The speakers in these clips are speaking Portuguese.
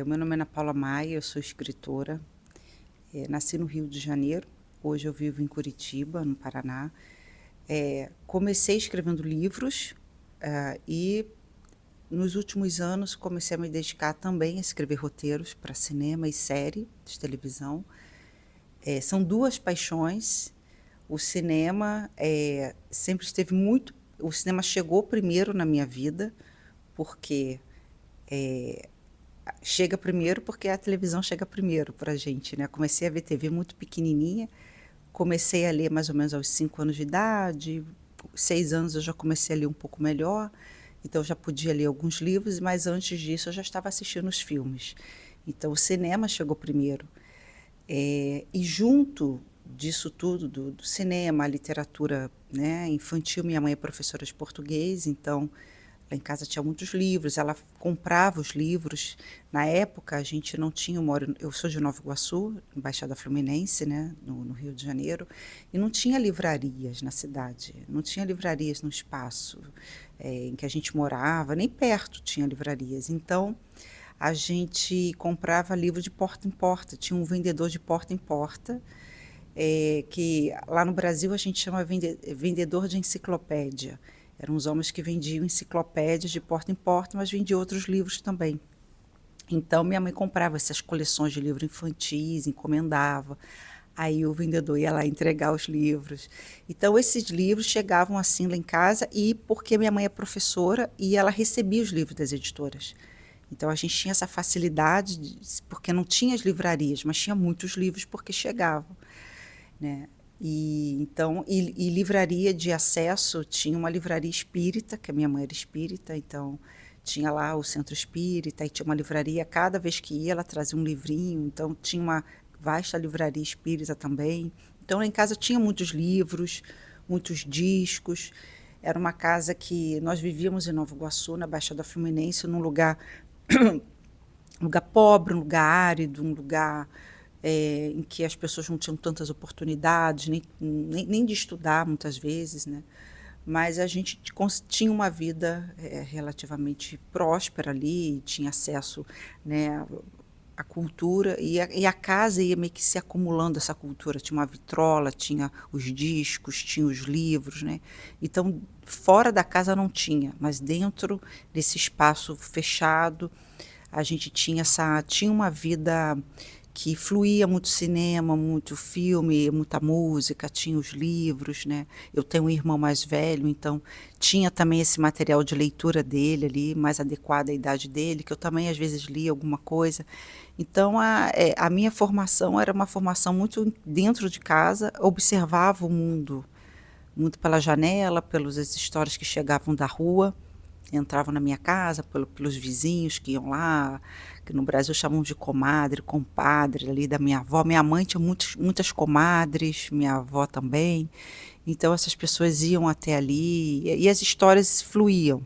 Meu nome é Ana Paula Maia, eu sou escritora. Nasci no Rio de Janeiro, hoje eu vivo em Curitiba, no Paraná. Comecei escrevendo livros e nos últimos anos comecei a me dedicar também a escrever roteiros para cinema e série de televisão. São duas paixões. O cinema sempre esteve muito... O cinema chegou primeiro na minha vida, porque... chega primeiro porque a televisão chega primeiro para a gente, né? Comecei a ver TV muito pequenininha, comecei a ler mais ou menos aos 5 anos de idade, 6 anos eu já comecei a ler um pouco melhor, então eu já podia ler alguns livros, mas antes disso eu já estava assistindo os filmes. Então o cinema chegou primeiro. E junto disso tudo, do cinema, a literatura, né, infantil, minha mãe é professora de português, então... Lá em casa tinha muitos livros, ela comprava os livros. Na época, a gente não tinha... Eu sou de Nova Iguaçu, Baixada Fluminense, né, no Rio de Janeiro, e não tinha livrarias na cidade, não tinha livrarias no espaço em que a gente morava, nem perto tinha livrarias. Então, a gente comprava livro de porta em porta, tinha um vendedor de porta em porta, que lá no Brasil a gente chama vendedor de enciclopédia. Eram os homens que vendiam enciclopédias de porta em porta, mas vendiam outros livros também. Então, minha mãe comprava essas coleções de livros infantis, encomendava. Aí o vendedor ia lá entregar os livros. Então, esses livros chegavam assim lá em casa, e porque minha mãe é professora e ela recebia os livros das editoras. Então, a gente tinha essa facilidade, porque não tinha as livrarias, mas tinha muitos livros porque chegavam, né? E livraria de acesso, tinha uma livraria espírita, que a minha mãe era espírita, então tinha lá o centro espírita, e tinha uma livraria, cada vez que ia ela trazia um livrinho, então tinha uma vasta livraria espírita também. Então lá em casa tinha muitos livros, muitos discos. Era uma casa que nós vivíamos em Nova Iguaçu, na Baixada Fluminense, num lugar pobre, um lugar árido, um lugar... em que as pessoas não tinham tantas oportunidades, nem de estudar, muitas vezes, né? Mas a gente tinha uma vida relativamente próspera ali, tinha acesso, né, à cultura, e a casa ia meio que se acumulando essa cultura. Tinha uma vitrola, tinha os discos, tinha os livros, né? Então, fora da casa não tinha, mas dentro desse espaço fechado, a gente tinha uma vida... que fluía muito cinema, muito filme, muita música, tinha os livros, né? Eu tenho um irmão mais velho, então tinha também esse material de leitura dele ali, mais adequado à idade dele, que eu também às vezes lia alguma coisa. Então a minha formação era uma formação muito dentro de casa, observava o mundo muito pela janela, pelas histórias que chegavam da rua, entravam na minha casa, pelos vizinhos que iam lá, que no Brasil chamam de comadre, compadre, ali da minha avó. Minha mãe tinha muitas comadres, minha avó também. Então, essas pessoas iam até ali e as histórias fluíam.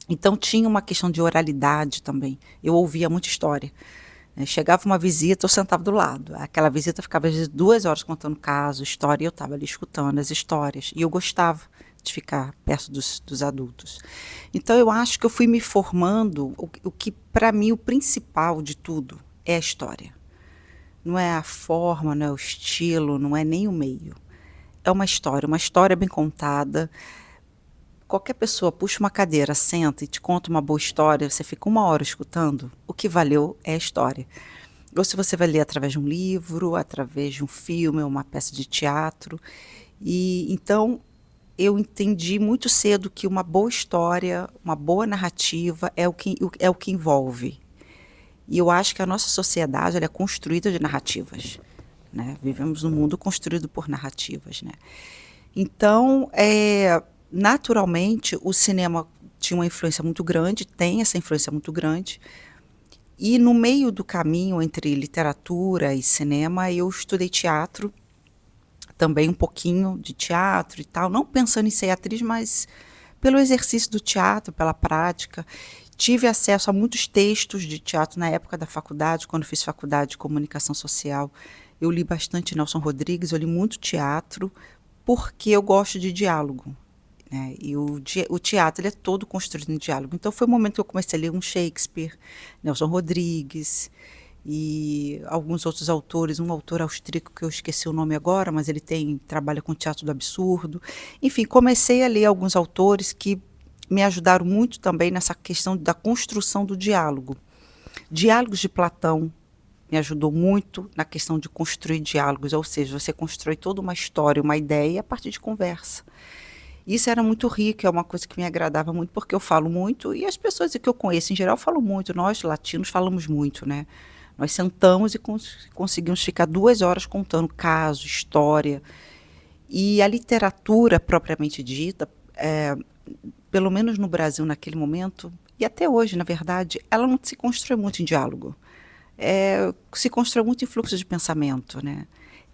Então, tinha uma questão de oralidade também. Eu ouvia muita história. Chegava uma visita, eu sentava do lado. Aquela visita ficava às vezes 2 horas contando caso, história, e eu estava ali escutando as histórias. E eu gostava de ficar perto dos adultos. Então, eu acho que eu fui me formando, o que, para mim, o principal de tudo é a história. Não é a forma, não é o estilo, não é nem o meio. É uma história bem contada. Qualquer pessoa puxa uma cadeira, senta e te conta uma boa história, você fica 1 hora escutando, o que valeu é a história. Ou se você vai ler através de um livro, através de um filme, uma peça de teatro. E então eu entendi muito cedo que uma boa história, uma boa narrativa é o que envolve. E eu acho que a nossa sociedade ela é construída de narrativas, né? Vivemos num mundo construído por narrativas, né? Então, naturalmente, o cinema tinha uma influência muito grande, tem essa influência muito grande. E no meio do caminho entre literatura e cinema, eu estudei teatro, também um pouquinho de teatro e tal, não pensando em ser atriz, mas pelo exercício do teatro, pela prática. Tive acesso a muitos textos de teatro na época da faculdade, quando fiz faculdade de comunicação social. Eu li bastante Nelson Rodrigues, eu li muito teatro, porque eu gosto de diálogo. né? E o teatro ele é todo construído em diálogo. Então foi o momento que eu comecei a ler um Shakespeare, Nelson Rodrigues e alguns outros autores, um autor austríaco que eu esqueci o nome agora, mas ele trabalha com teatro do absurdo. Enfim, comecei a ler alguns autores que me ajudaram muito também nessa questão da construção do diálogo. Diálogos de Platão me ajudou muito na questão de construir diálogos, ou seja, você constrói toda uma história, uma ideia a partir de conversa. Isso era muito rico, é uma coisa que me agradava muito, porque eu falo muito, e as pessoas que eu conheço em geral falam muito, nós latinos falamos muito, né? Nós sentamos e conseguimos ficar 2 horas contando caso, história. E a literatura propriamente dita, pelo menos no Brasil naquele momento, e até hoje, na verdade, ela não se constrói muito em diálogo. Se constrói muito em fluxo de pensamento, né?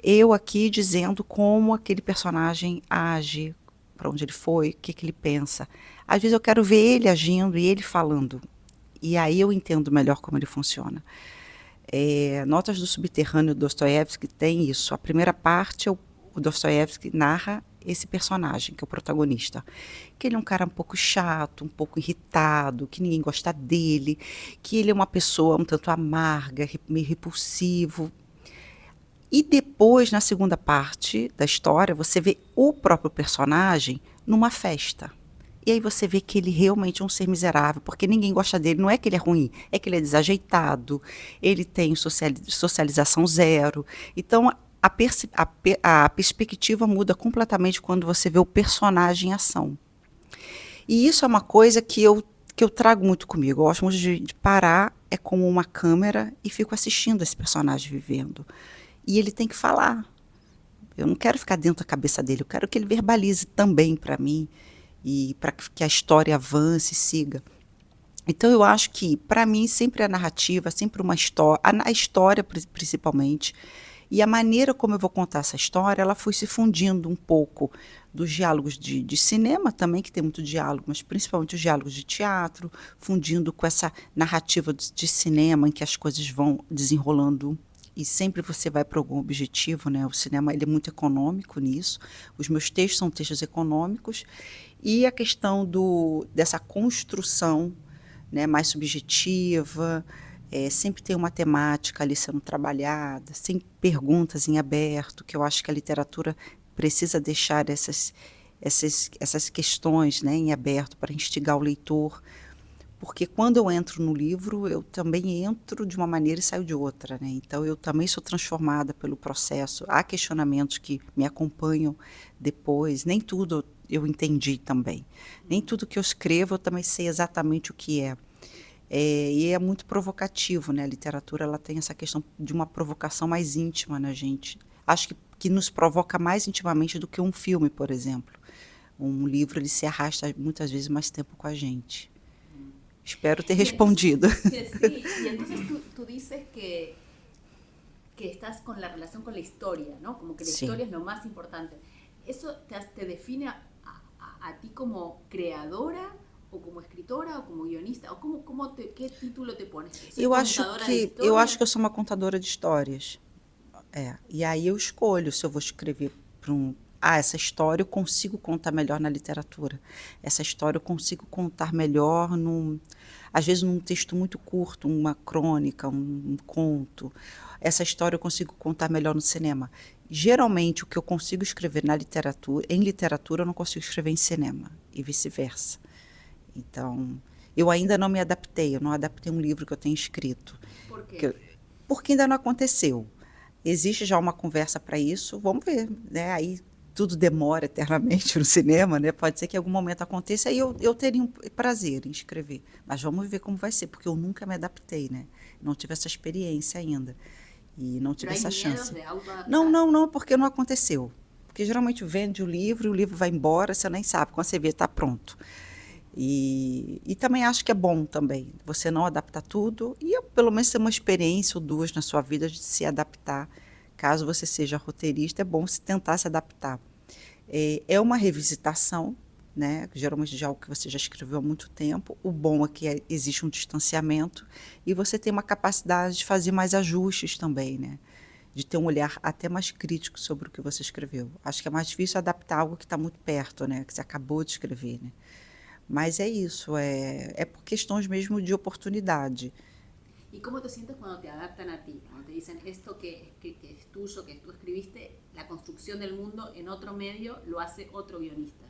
Eu aqui dizendo como aquele personagem age, para onde ele foi, o que ele pensa. Às vezes eu quero ver ele agindo e ele falando. E aí eu entendo melhor como ele funciona. Notas do Subterrâneo, Dostoiévski tem isso. A primeira parte, o Dostoiévski narra esse personagem, que é o protagonista. Que ele é um cara um pouco chato, um pouco irritado, que ninguém gosta dele, que ele é uma pessoa um tanto amarga, meio repulsivo. E depois, na segunda parte da história, você vê o próprio personagem numa festa. E aí você vê que ele realmente é um ser miserável, porque ninguém gosta dele. Não é que ele é ruim, é que ele é desajeitado, ele tem socialização zero. Então, a perspectiva muda completamente quando você vê o personagem em ação. E isso é uma coisa que eu trago muito comigo. Eu gosto muito de parar, como uma câmera, e fico assistindo esse personagem vivendo. E ele tem que falar. Eu não quero ficar dentro da cabeça dele, eu quero que ele verbalize também para mim, e para que a história avance e siga. Então eu acho que, para mim, sempre a narrativa, sempre uma história, a história principalmente, e a maneira como eu vou contar essa história, ela foi se fundindo um pouco dos diálogos de cinema também, que tem muito diálogo, mas principalmente os diálogos de teatro, fundindo com essa narrativa de cinema, em que as coisas vão desenrolando e sempre você vai para algum objetivo, né? O cinema ele é muito econômico nisso, os meus textos são textos econômicos, e a questão dessa construção, né, mais subjetiva, sempre tem uma temática ali sendo trabalhada, sem perguntas em aberto, que eu acho que a literatura precisa deixar essas questões, né, em aberto para instigar o leitor, porque quando eu entro no livro, eu também entro de uma maneira e saio de outra, né? Então eu também sou transformada pelo processo. Há questionamentos que me acompanham depois, nem tudo eu entendi também. Nem tudo que eu escrevo eu também sei exatamente o que é. E é muito provocativo, né? A literatura ela tem essa questão de uma provocação mais íntima na gente. Acho que nos provoca mais intimamente do que um filme, por exemplo. Um livro ele se arrasta muitas vezes mais tempo com a gente. Espero ter respondido. Sí, y entonces tú dices que estás con la relación con la historia, ¿no? Como que la historia es lo más importante. ¿Eso te define a ti como creadora o como escritora o como guionista? ¿O qué título te pones? Eu acho que eu sou uma contadora de histórias. E aí eu escolho se eu vou escrever para essa história eu consigo contar melhor na literatura. Essa história eu consigo contar melhor às vezes num texto muito curto, uma crônica, um conto. Essa história eu consigo contar melhor no cinema. Geralmente o que eu consigo escrever em literatura eu não consigo escrever em cinema e vice-versa. Então, eu ainda não me adaptei, eu não adaptei um livro que eu tenho escrito. Por quê? Porque ainda não aconteceu. Existe já uma conversa para isso, vamos ver, né? Aí tudo demora eternamente no cinema, né? Pode ser que em algum momento aconteça e eu teria um prazer em escrever. Mas vamos ver como vai ser, porque eu nunca me adaptei, né? Não tive essa experiência ainda. E não tive essa chance. Não, porque não aconteceu. Porque geralmente vende o livro vai embora, você nem sabe. Quando você vê, está pronto. E também acho que é bom também você não adaptar tudo e pelo menos ter uma experiência ou duas na sua vida de se adaptar. Caso você seja roteirista, é bom se tentar se adaptar. É uma revisitação, né? Geralmente de algo que você já escreveu há muito tempo. O bom é que existe um distanciamento e você tem uma capacidade de fazer mais ajustes também, né? de ter um olhar até mais crítico sobre o que você escreveu. Acho que é mais difícil adaptar algo que está muito perto, né, que você acabou de escrever, né? Mas é isso, é por questões mesmo de oportunidade. ¿Y cómo te sientes cuando te adaptan a ti? Cuando te dicen esto que es tuyo, que tú escribiste, la construcción del mundo en otro medio lo hace otro guionista.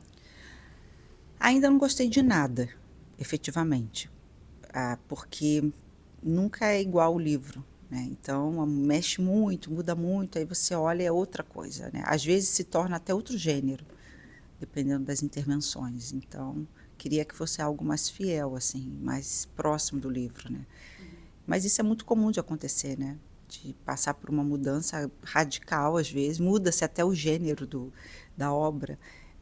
Ainda não gostei de nada, efetivamente, porque nunca é igual o livro, né? Então mexe muito, muda muito, aí você olha é outra coisa, né? Às vezes se torna até outro gênero, dependendo das intervenções. Então queria que fosse algo mais fiel, assim, mais próximo do livro, né? Mas isso é muito comum de acontecer, né? De passar por uma mudança radical, às vezes, muda-se até o gênero da obra,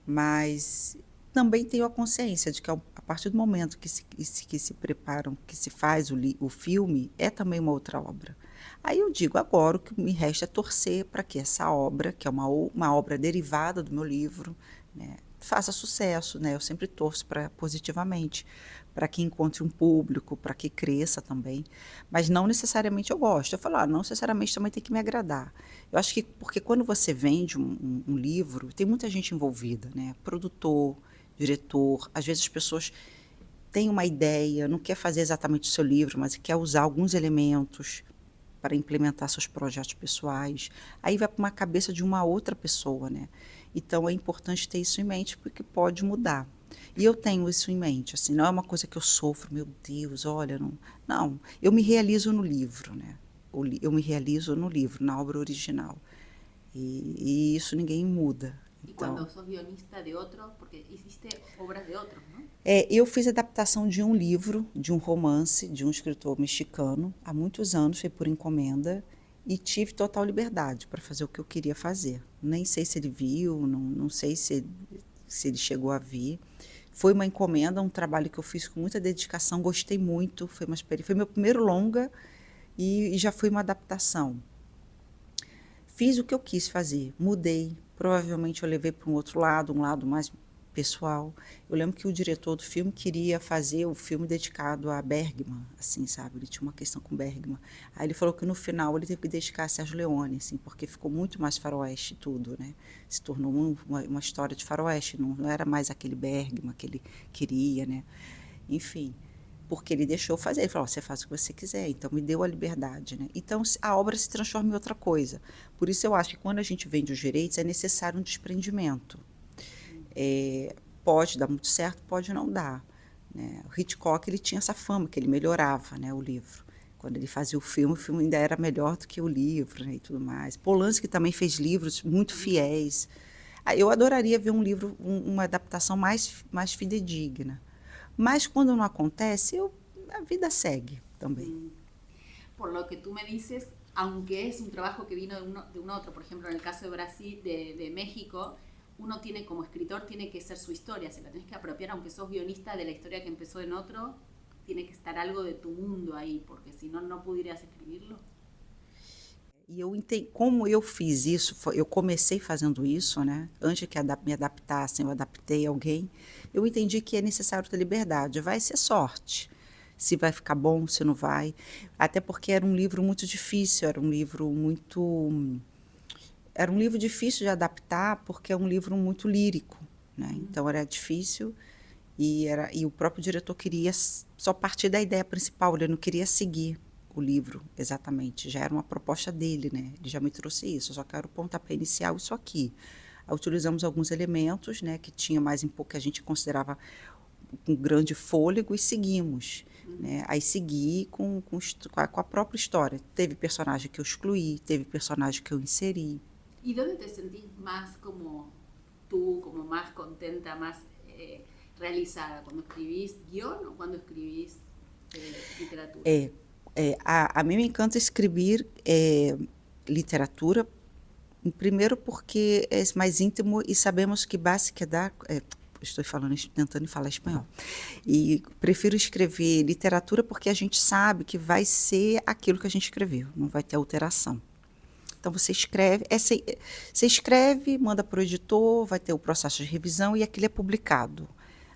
mas também tenho a consciência de que a partir do momento que se preparam, que se faz o filme, é também uma outra obra. Aí eu digo, agora o que me resta é torcer para que essa obra, que é uma obra derivada do meu livro, né, faça sucesso, né? Eu sempre torço positivamente, para que encontre um público, para que cresça também, mas não necessariamente eu gosto. Eu falo, não necessariamente também tem que me agradar. Eu acho que, porque quando você vende um livro, tem muita gente envolvida, né? Produtor, diretor, às vezes as pessoas têm uma ideia, não quer fazer exatamente o seu livro, mas quer usar alguns elementos para implementar seus projetos pessoais. Aí vai para uma cabeça de uma outra pessoa, né? Então é importante ter isso em mente, porque pode mudar. E eu tenho isso em mente, assim, não é uma coisa que eu sofro, meu Deus, olha, não, eu me realizo no livro, né? Eu me realizo no livro, na obra original. E isso ninguém muda. E quando sos guionista de outro, porque hiciste obras de outros, não? Eu fiz adaptação de um livro, de um romance, de um escritor mexicano, há muitos anos, foi por encomenda, e tive total liberdade para fazer o que eu queria fazer. Nem sei se ele viu, não sei se ele chegou a ver. Foi uma encomenda, um trabalho que eu fiz com muita dedicação, gostei muito, foi meu primeiro longa e já foi uma adaptação. Fiz o que eu quis fazer, mudei, provavelmente eu levei para um lado mais pessoal. Eu lembro que o diretor do filme queria fazer o filme dedicado a Bergman, assim, sabe? Ele tinha uma questão com Bergman. Aí ele falou que no final ele teve que dedicar a Sérgio Leone, assim, porque ficou muito mais faroeste tudo, né? Se tornou uma história de faroeste, não era mais aquele Bergman que ele queria, né? Enfim, porque ele deixou fazer. Ele falou, você faz o que você quiser, então me deu a liberdade, né? Então a obra se transforma em outra coisa. Por isso eu acho que quando a gente vende os direitos é necessário um desprendimento. Pode dar muito certo, pode não dar, né? O Hitchcock, ele tinha essa fama, que ele melhorava, né, o livro. Quando ele fazia o filme ainda era melhor do que o livro, né, e tudo mais. Polanski também fez livros muito fiéis. Eu adoraria ver um livro, uma adaptação mais fidedigna. Mas quando não acontece, a vida segue também. Por lo que tú me dices, aunque es un trabajo que vino de un otro, por ejemplo, en el caso de Brasil, de México, uno tiene, como escritor, tiene que ser su historia, se la tenés que apropiar, aunque sos guionista de la historia que empezó en otro, tiene que estar algo de tu mundo ahí, porque si no, no pudieras escribirlo. E eu entendi, como eu fiz isso, eu comecei fazendo isso, né? Antes que me adaptassem, eu adaptei alguém, eu entendi que é necessário ter liberdade, vai ser sorte. Se vai ficar bom, se não vai. Até porque era um livro muito difícil, era um livro difícil de adaptar, porque é um livro muito lírico, né? Então era difícil e o próprio diretor queria só partir da ideia principal, ele não queria seguir o livro exatamente, já era uma proposta dele, né? Ele já me trouxe isso, eu só quero o pontapé inicial, isso aqui. Aí utilizamos alguns elementos, né, que tinha mais um pouco que a gente considerava um grande fôlego e seguimos. Né? Aí segui com a própria história. Teve personagem que eu excluí, teve personagem que eu inseri. ¿Y dónde te sentís más como tú, como más contenta, más realizada? ¿Cuando escribís guión o cuando escribís literatura? A mim me encanta escrever literatura, primeiro porque é mais íntimo e sabemos que basta que dar... estou tentando falar espanhol. E prefiro escrever literatura porque a gente sabe que vai ser aquilo que a gente escreveu, não vai ter alteração. Então, você escreve, manda para o editor, vai ter o processo de revisão e aquilo é publicado.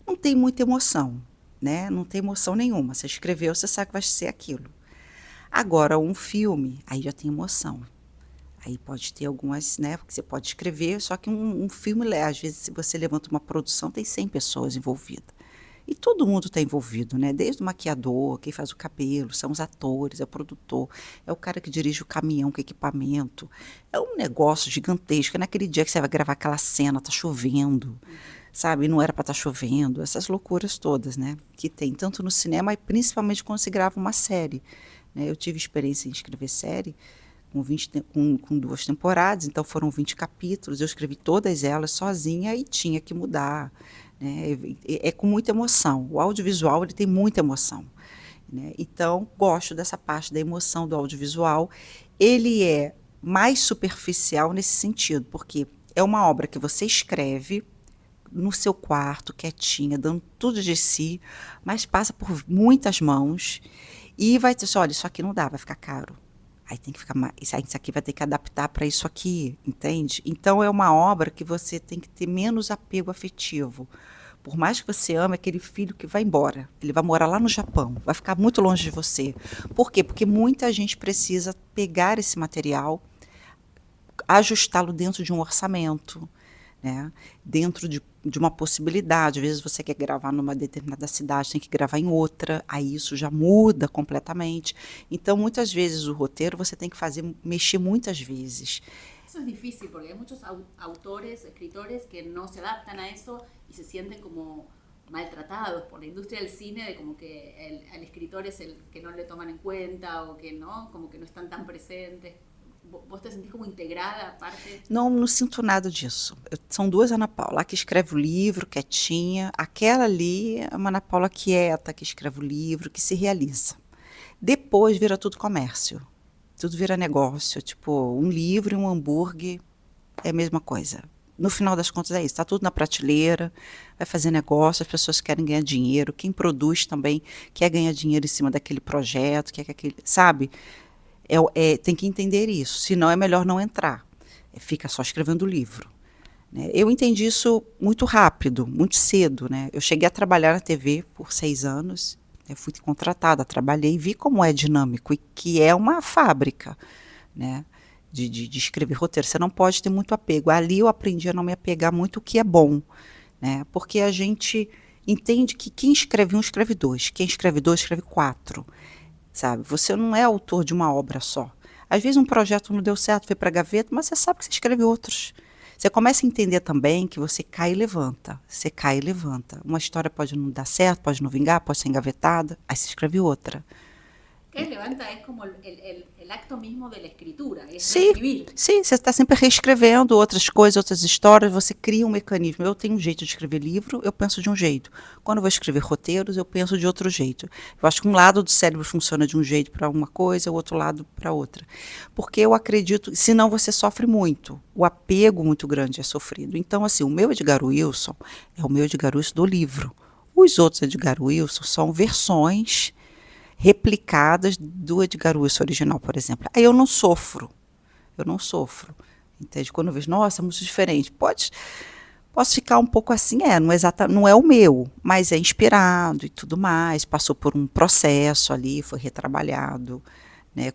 Não tem muita emoção, né? Não tem emoção nenhuma. Você escreveu, você sabe que vai ser aquilo. Agora, um filme, aí já tem emoção. Aí pode ter algumas, né, porque você pode escrever, só que um filme, às vezes, se você levanta uma produção, tem 100 pessoas envolvidas. E todo mundo está envolvido, né? Desde o maquiador, quem faz o cabelo, são os atores, é o produtor, é o cara que dirige o caminhão com equipamento. É um negócio gigantesco. É naquele dia que você vai gravar aquela cena, tá chovendo, sabe? Não era para estar chovendo, essas loucuras todas, né? Que tem tanto no cinema e principalmente quando se grava uma série, né? Eu tive experiência em escrever série com 2 temporadas, então foram 20 capítulos, eu escrevi todas elas sozinha e tinha que mudar, né? É com muita emoção. O audiovisual ele tem muita emoção, né? Então, gosto dessa parte da emoção do audiovisual. Ele é mais superficial nesse sentido, porque é uma obra que você escreve no seu quarto, quietinha, dando tudo de si, mas passa por muitas mãos e vai dizer, olha, isso aqui não dá, vai ficar caro. Aí tem que ficar mais, isso aqui vai ter que adaptar para isso aqui, entende? Então é uma obra que você tem que ter menos apego afetivo. Por mais que você ame aquele filho que vai embora, ele vai morar lá no Japão, vai ficar muito longe de você. Por quê? Porque muita gente precisa pegar esse material, ajustá-lo dentro de um orçamento, né? Dentro de uma possibilidade. Às vezes você quer gravar numa determinada cidade, tem que gravar em outra, aí isso já muda completamente. Então, muitas vezes o roteiro você tem que mexer muitas vezes. Eso es difícil porque hay muchos autores, escritores que no se adaptan a eso y se sienten como maltratados por la industria del cine, de como que el escritor es el que no le toman en cuenta o que no, como que no están tan presentes. ¿Vos te sentís como integrada, parte? Não sinto nada disso. São 2 Ana Paula. A que escreve o livro, quietinha. Aquela ali é uma Ana Paula quieta, que escreve o livro, que se realiza. Depois vira tudo comércio. Tudo vira negócio. Tipo, um livro e um hambúrguer é a mesma coisa. No final das contas é isso. Está tudo na prateleira, vai fazer negócio, as pessoas querem ganhar dinheiro. Quem produz também quer ganhar dinheiro em cima daquele projeto, quer que aquele... Sabe? Tem que entender isso, senão é melhor não entrar, fica só escrevendo o livro, né? Eu entendi isso muito rápido, muito cedo, né? Eu cheguei a trabalhar na TV por 6 anos, eu fui contratada, trabalhei, vi como é dinâmico e que é uma fábrica, né? De escrever roteiro, você não pode ter muito apego. Ali eu aprendi a não me apegar muito, o que é bom, né? Porque a gente entende que quem escreve 1 escreve 2, quem escreve 2 escreve 4. Sabe? Você não é autor de uma obra só. Às vezes um projeto não deu certo, foi para a gaveta, mas você sabe que você escreve outros. Você começa a entender também que você cai e levanta. Você cai e levanta. Uma história pode não dar certo, pode não vingar, pode ser engavetada, aí você escreve outra. Que levanta es como el acto mismo de la escritura, es Sim, escribir. sim, você está sempre reescrevendo outras coisas, outras histórias, você cria um mecanismo. Eu tenho um jeito de escrever livro, eu penso de um jeito. Quando eu vou escrever roteiros, eu penso de outro jeito. Eu acho que um lado do cérebro funciona de um jeito para uma coisa, o outro lado para outra. Porque eu acredito, senão você sofre muito. O apego muito grande é sofrido. Então, assim, o meu Edgar Wilson é o meu Edgar Wilson do livro. Os outros Edgar Wilson são versões replicadas do Edgar Wilson original, por exemplo. Aí eu não sofro, entende? Quando eu vejo, nossa, muito diferente, posso ficar um pouco assim, não é o meu, mas é inspirado e tudo mais, passou por um processo ali, foi retrabalhado, né,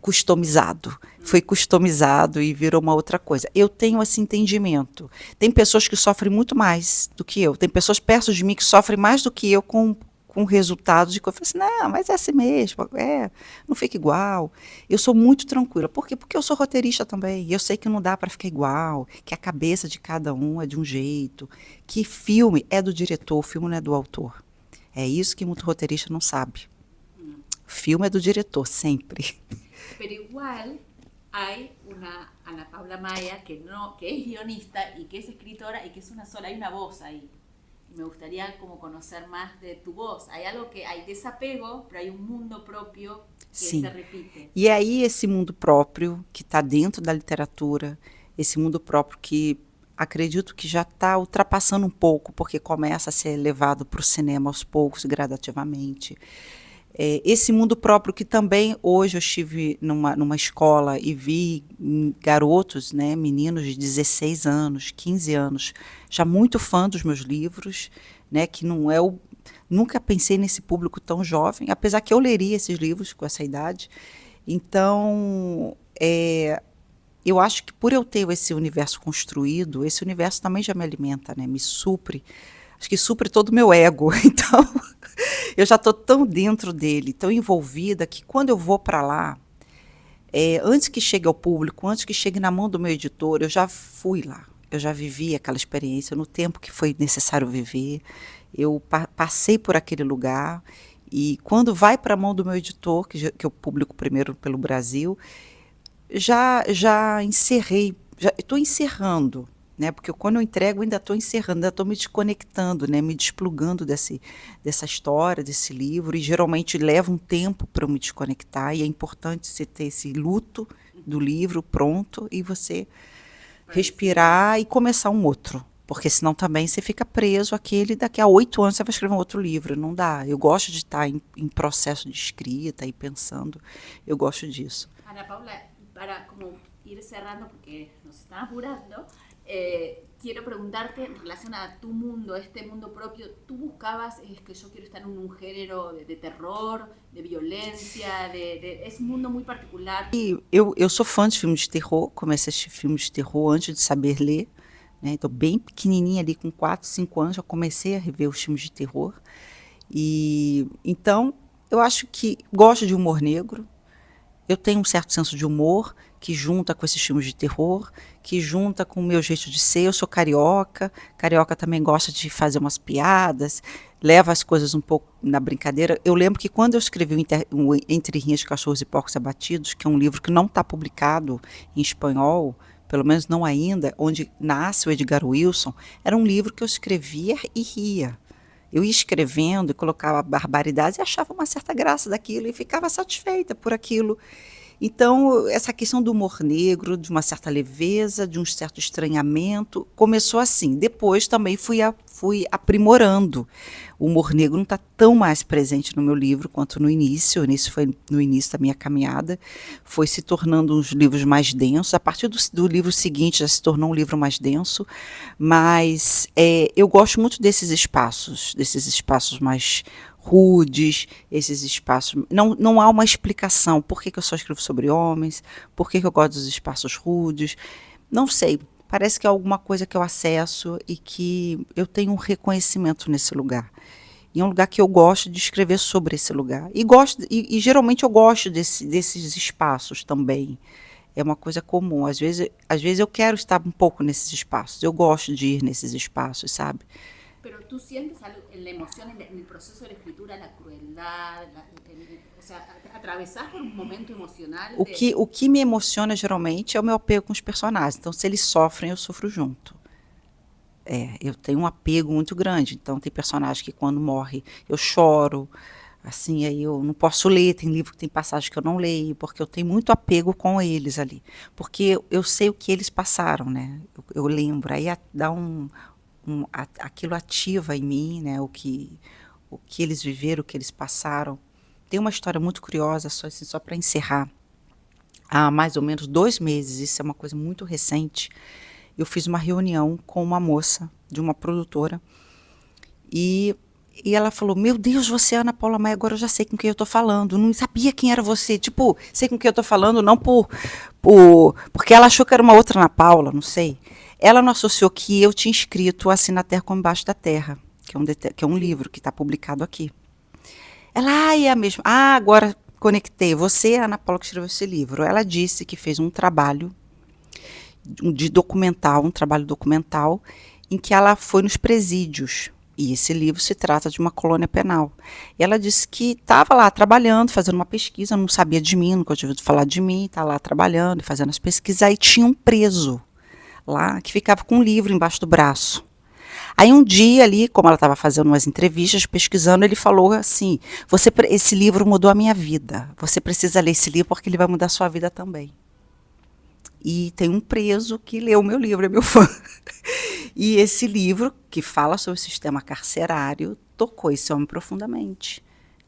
foi customizado e virou uma outra coisa. Eu tenho esse entendimento. Tem pessoas que sofrem muito mais do que eu, tem pessoas perto de mim que sofrem mais do que eu com resultado de que eu falei assim, não, mas é assim mesmo, não fica igual. Eu sou muito tranquila. Por quê? Porque eu sou roteirista também, e eu sei que não dá para ficar igual, que a cabeça de cada um é de um jeito, que filme é do diretor, o filme não é do autor. É isso que muito roteirista não sabe. Filme é do diretor, sempre. Pero igual hay una Ana Paula Maya que es guionista y que es escritora y que es una sola, hay una voz ahí. Me gustaría como conocer más de tu voz. Hay algo que hay desapego, pero hay un mundo propio que Sim. se repite. E aí esse mundo próprio que está dentro da literatura, esse mundo próprio que acredito que já está ultrapassando um pouco, porque começa a ser levado para o cinema aos poucos, gradativamente. Esse mundo próprio que também, hoje eu estive numa escola e vi garotos, né, meninos de 16 anos, 15 anos, já muito fã dos meus livros, né, que não é nunca pensei nesse público tão jovem, apesar que eu leria esses livros com essa idade. Então, eu acho que por eu ter esse universo construído, esse universo também já me alimenta, né? Me supre. Acho que supre todo o meu ego. Então, eu já estou tão dentro dele, tão envolvida, que quando eu vou para lá, antes que chegue ao público, antes que chegue na mão do meu editor, eu já fui lá. Eu já vivi aquela experiência no tempo que foi necessário viver. Eu passei por aquele lugar. E quando vai para a mão do meu editor, que eu publico primeiro pelo Brasil, já encerrei, já estou encerrando, né? Porque quando eu entrego, ainda estou encerrando, ainda estou me desconectando, né? Me desplugando dessa história, desse livro, e geralmente leva um tempo para eu me desconectar, e é importante você ter esse luto do livro pronto e você respirar e começar um outro. Porque senão também você fica preso àquele, daqui a 8 anos você vai escrever um outro livro, não dá. Eu gosto de estar em processo de escrita e pensando, eu gosto disso. Ana Paula, para como ir cerrando, porque nos están apurando, quiero preguntarte en relación a tu mundo, este mundo propio, ¿tú buscabas, es que yo quiero estar en un género de terror, de violencia, es un mundo muy particular? E eu sou fã de filmes de terror, comecei a assistir filmes de terror antes de saber ler, né? Então, bem pequenininha ali, com 4, 5 anos, já comecei a rever os filmes de terror. E então, eu acho que gosto de humor negro. Eu tenho um certo senso de humor que junta com esses filmes de terror, que junta com o meu jeito de ser. Eu sou carioca, carioca também gosta de fazer umas piadas, leva as coisas um pouco na brincadeira. Eu lembro que quando eu escrevi o Entre Rinhas de Cachorros e Porcos Abatidos, que é um livro que não está publicado em espanhol, pelo menos não ainda, onde nasce o Edgar Wilson, era um livro que eu escrevia e ria. Eu ia escrevendo e colocava barbaridades e achava uma certa graça daquilo e ficava satisfeita por aquilo. Então, essa questão do humor negro, de uma certa leveza, de um certo estranhamento, começou assim. Depois também fui aprimorando. O humor negro não está tão mais presente no meu livro quanto no início. Isso foi no início da minha caminhada. Foi se tornando uns livros mais densos. A partir do livro seguinte já se tornou um livro mais denso. Mas eu gosto muito desses espaços mais rudes, esses espaços. Não há uma explicação por que eu só escrevo sobre homens, por que eu gosto dos espaços rudes. Não sei, parece que é alguma coisa que eu acesso e que eu tenho um reconhecimento nesse lugar. E é um lugar que eu gosto de escrever sobre esse lugar. E geralmente eu gosto desses espaços também. É uma coisa comum. Às vezes eu quero estar um pouco nesses espaços. Eu gosto de ir nesses espaços, sabe? Pero tú sientes algo en la emoción, en el proceso de la escritura, la crueldad, o sea, atravesar por un momento emocional. O que me emociona geralmente é o meu apego com os personagens. Então, se eles sofrem, eu sofro junto. Eu tenho um apego muito grande. Então, tem personagem que quando morre, eu choro. Assim, aí eu não posso ler. Tem livro que tem passagem que eu não leio, porque eu tenho muito apego com eles ali. Porque eu sei o que eles passaram, né? Eu lembro. Aí dá aquilo ativa em mim, né, o que eles viveram, o que eles passaram. Tem uma história muito curiosa, só para encerrar. Há mais ou menos 2 meses, isso é uma coisa muito recente, eu fiz uma reunião com uma moça de uma produtora e ela falou, meu Deus, você é Ana Paula Maia, agora eu já sei com quem eu estou falando, não sabia quem era você, tipo, sei com quem eu estou falando, não porque ela achou que era uma outra Ana Paula, não sei. Ela não associou que eu tinha escrito Assim na Terra como Embaixo da Terra, que é um livro que está publicado aqui. Ela, é a mesma. Agora conectei. Você é a Ana Paula que escreveu esse livro. Ela disse que fez um trabalho um trabalho documental, em que ela foi nos presídios. E esse livro se trata de uma colônia penal. E ela disse que estava lá trabalhando, fazendo uma pesquisa, não sabia de mim, nunca tinha ouvido falar de mim, estava lá trabalhando, fazendo as pesquisas, aí tinha um preso lá, que ficava com um livro embaixo do braço. Aí um dia ali, como ela estava fazendo umas entrevistas, pesquisando, ele falou assim, esse livro mudou a minha vida, você precisa ler esse livro porque ele vai mudar a sua vida também. E tem um preso que leu o meu livro, é meu fã. E esse livro, que fala sobre o sistema carcerário, tocou esse homem profundamente.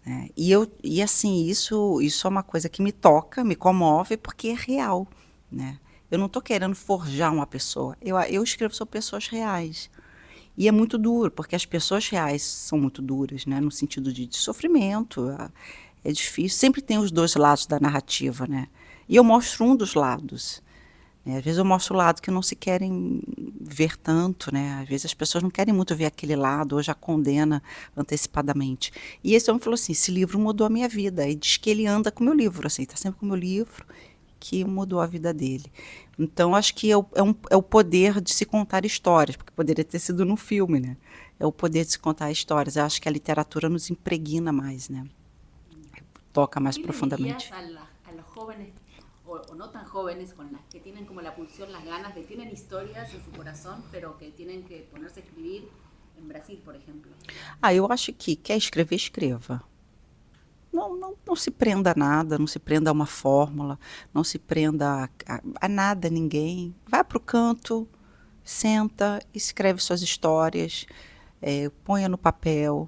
Né? E assim, isso é uma coisa que me toca, me comove, porque é real, né? Eu não estou querendo forjar uma pessoa. Eu escrevo sobre pessoas reais. E é muito duro, porque as pessoas reais são muito duras, né? No sentido de sofrimento. É difícil. Sempre tem os 2 lados da narrativa, né? E eu mostro um dos lados. né? Às vezes eu mostro o lado que não se querem ver tanto, né? Às vezes as pessoas não querem muito ver aquele lado ou já condena antecipadamente. E esse homem falou assim, esse livro mudou a minha vida. E diz que ele anda com o meu livro, assim, está sempre com o meu livro, que mudou a vida dele. Então, acho que é o poder de se contar histórias, porque poderia ter sido no filme, né? É o poder de se contar histórias. Eu acho que a literatura nos impregna mais, né? Toca mais ¿Qué le profundamente. dirías a los jóvenes o no tan jóvenes con las que tienen como la pulsión, las ganas de tienen historias en su corazón, pero que tienen que ponerse a escribir en Brasil, por ejemplo? Eu acho que quer escrever, escreva. Não se prenda a nada, não se prenda a uma fórmula, não se prenda a nada, a ninguém. Vai para o canto, senta, escreve suas histórias, ponha no papel,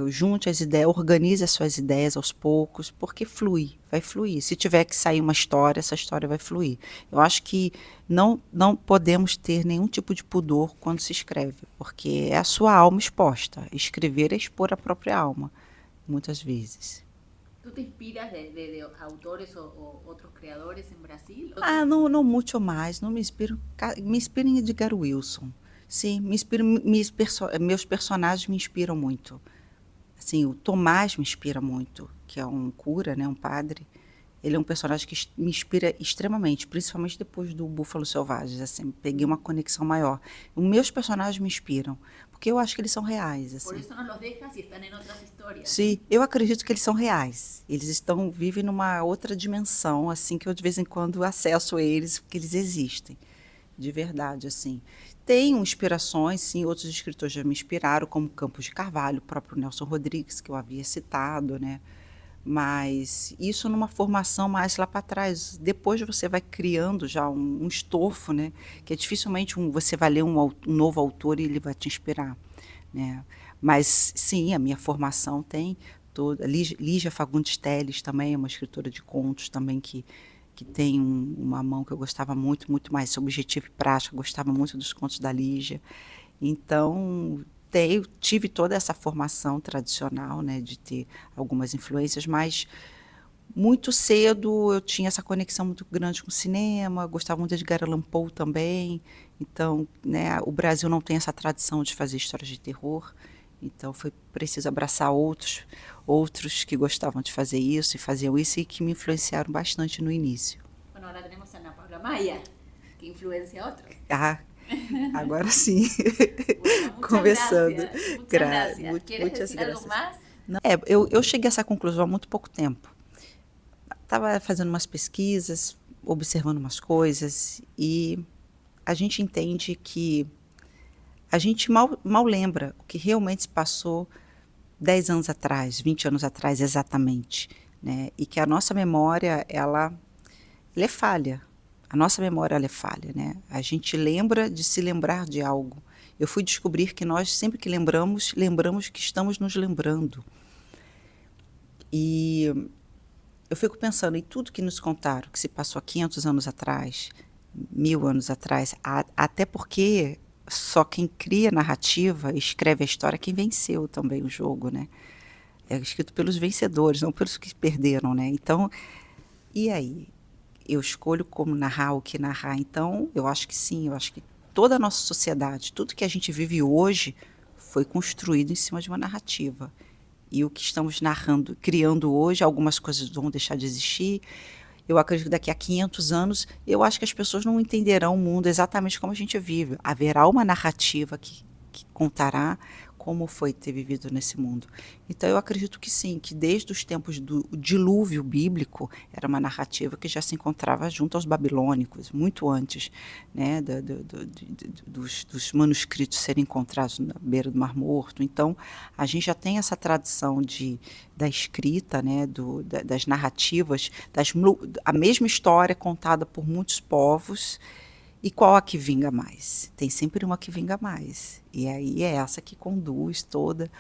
junte as ideias, organize as suas ideias aos poucos, porque flui, vai fluir. Se tiver que sair uma história, essa história vai fluir. Eu acho que não podemos ter nenhum tipo de pudor quando se escreve, porque é a sua alma exposta. Escrever é expor a própria alma, muitas vezes. ¿Tú te inspiras de autores o otros creadores en Brasil? Não muito mais, não me inspiro. Me inspiro em Edgar Wilson. Sim, meus personagens me inspiram muito. Assim, o Tomás me inspira muito, que é um cura, né, um padre. Ele é um personagem que me inspira extremamente, principalmente depois do Búfalo Selvagens, assim, peguei uma conexão maior. Os meus personagens me inspiram, porque eu acho que eles são reais, assim. Por isso não los dejas e estão em outras histórias. Sim, eu acredito que eles são reais. Eles vivem numa outra dimensão, assim, que eu de vez em quando acesso eles, porque eles existem, de verdade, assim. Tenho inspirações, sim, outros escritores já me inspiraram, como Campos de Carvalho, o próprio Nelson Rodrigues, que eu havia citado, né? Mas isso numa formação mais lá para trás. Depois você vai criando já um estofo, né? Que dificilmente você vai ler um novo autor e ele vai te inspirar, né? Mas, sim, a minha formação tem toda. Lígia Fagundes Telles também é uma escritora de contos também que tem uma mão que eu gostava muito, muito mais, Objetivo e Prática, gostava muito dos contos da Lígia. Então, tive toda essa formação tradicional, né, de ter algumas influências, mas muito cedo eu tinha essa conexão muito grande com o cinema, gostava muito de Edgar Allan Poe também. Então, né, o Brasil não tem essa tradição de fazer histórias de terror, então foi preciso abraçar outros que gostavam de fazer isso e faziam isso e que me influenciaram bastante no início. Bueno, agora temos a Ana Paula Maia, que influencia outros. Agora sim. Bueno, Conversando. Muchas gracias. ¿Quieres Muitas decir graças. algo más? Não, eu cheguei a essa conclusão há muito pouco tempo. Estava fazendo umas pesquisas, observando umas coisas, e a gente entende que a gente mal lembra o que realmente se passou 10 anos atrás, 20 anos atrás exatamente, né? E que a nossa memória, ela é falha. A nossa memória ela é falha, né? A gente lembra de se lembrar de algo. Eu fui descobrir que nós, sempre que lembramos que estamos nos lembrando. E eu fico pensando em tudo que nos contaram, que se passou há 500 anos atrás, 1000 anos atrás, até porque só quem cria narrativa, escreve a história, é quem venceu também o jogo, né? É escrito pelos vencedores, não pelos que perderam, né? Então, e aí? Eu escolho como narrar, o que narrar. Então, eu acho que sim, eu acho que toda a nossa sociedade, tudo que a gente vive hoje, foi construído em cima de uma narrativa. E o que estamos narrando, criando hoje, algumas coisas vão deixar de existir. Eu acredito que daqui a 500 anos, eu acho que as pessoas não entenderão o mundo exatamente como a gente vive. Haverá uma narrativa que contará como foi ter vivido nesse mundo. Então, eu acredito que sim, que desde os tempos do dilúvio bíblico, era uma narrativa que já se encontrava junto aos babilônicos, muito antes, né, dos manuscritos serem encontrados na beira do Mar Morto. Então, a gente já tem essa tradição da escrita, né, das narrativas, a mesma história contada por muitos povos. E qual a que vinga mais? Tem sempre uma que vinga mais. E aí é essa que conduz toda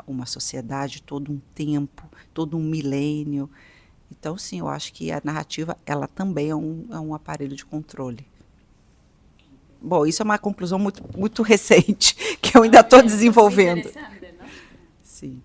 uma sociedade, todo um tempo, todo um milênio. Então, sim, eu acho que a narrativa, ela também é um aparelho de controle. Bom, isso é uma conclusão muito, muito recente, que eu ainda estou desenvolvendo. Interessante, não? Sim.